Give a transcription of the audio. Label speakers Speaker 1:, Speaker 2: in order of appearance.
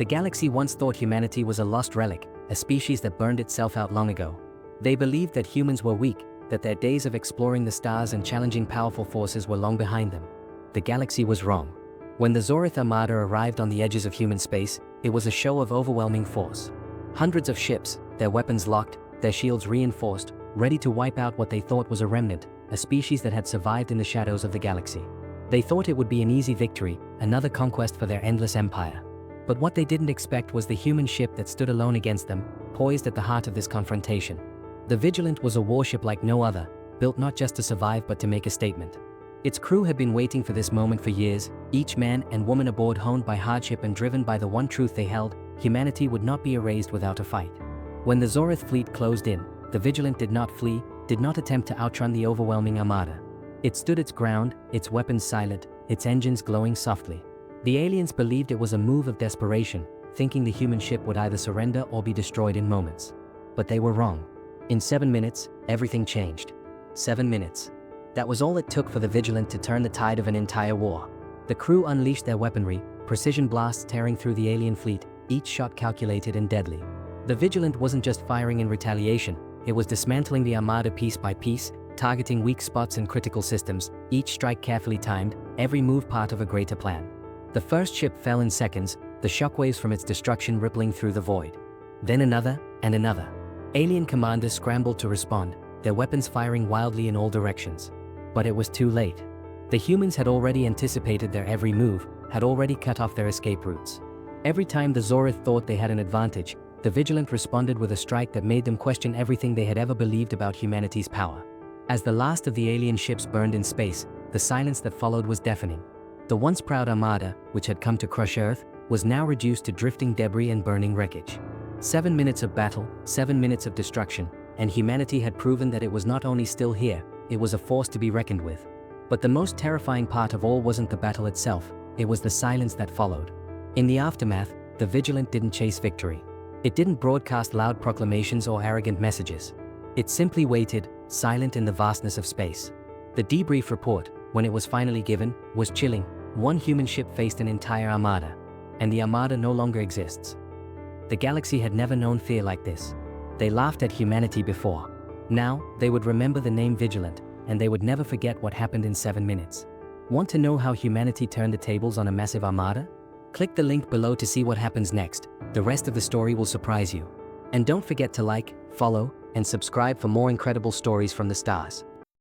Speaker 1: The galaxy once thought humanity was a lost relic, a species that burned itself out long ago. They believed that humans were weak, that their days of exploring the stars and challenging powerful forces were long behind them. The galaxy was wrong. When the Zorith Armada arrived on the edges of human space, it was a show of overwhelming force. Hundreds of ships, their weapons locked, their shields reinforced, ready to wipe out what they thought was a remnant, a species that had survived in the shadows of the galaxy. They thought it would be an easy victory, another conquest for their endless empire. But what they didn't expect was the human ship that stood alone against them, poised at the heart of this confrontation. The Vigilant was a warship like no other, built not just to survive but to make a statement. Its crew had been waiting for this moment for years, each man and woman aboard honed by hardship and driven by the one truth they held: humanity would not be erased without a fight. When the Zorith fleet closed in, the Vigilant did not flee, did not attempt to outrun the overwhelming Armada. It stood its ground, its weapons silent, its engines glowing softly. The aliens believed it was a move of desperation, thinking the human ship would either surrender or be destroyed in moments. But they were wrong. In 7 minutes, everything changed. 7 minutes. That was all it took for the Vigilant to turn the tide of an entire war. The crew unleashed their weaponry, precision blasts tearing through the alien fleet, each shot calculated and deadly. The Vigilant wasn't just firing in retaliation, it was dismantling the Armada piece by piece, targeting weak spots and critical systems, each strike carefully timed, every move part of a greater plan. The first ship fell in seconds, the shockwaves from its destruction rippling through the void. Then another, and another. Alien commanders scrambled to respond, their weapons firing wildly in all directions. But it was too late. The humans had already anticipated their every move, had already cut off their escape routes. Every time the Zorith thought they had an advantage, the Vigilant responded with a strike that made them question everything they had ever believed about humanity's power. As the last of the alien ships burned in space, the silence that followed was deafening. The once proud Armada, which had come to crush Earth, was now reduced to drifting debris and burning wreckage. 7 minutes of battle, 7 minutes of destruction, and humanity had proven that it was not only still here, it was a force to be reckoned with. But the most terrifying part of all wasn't the battle itself, it was the silence that followed. In the aftermath, the Vigilant didn't chase victory. It didn't broadcast loud proclamations or arrogant messages. It simply waited, silent in the vastness of space. The debrief report, when it was finally given, was chilling. One human ship faced an entire Armada. And the Armada no longer exists. The galaxy had never known fear like this. They laughed at humanity before. Now, they would remember the name Vigilant, and they would never forget what happened in 7 minutes. Want to know how humanity turned the tables on a massive Armada? Click the link below to see what happens next. The rest of the story will surprise you. And don't forget to like, follow, and subscribe for more incredible stories from the stars.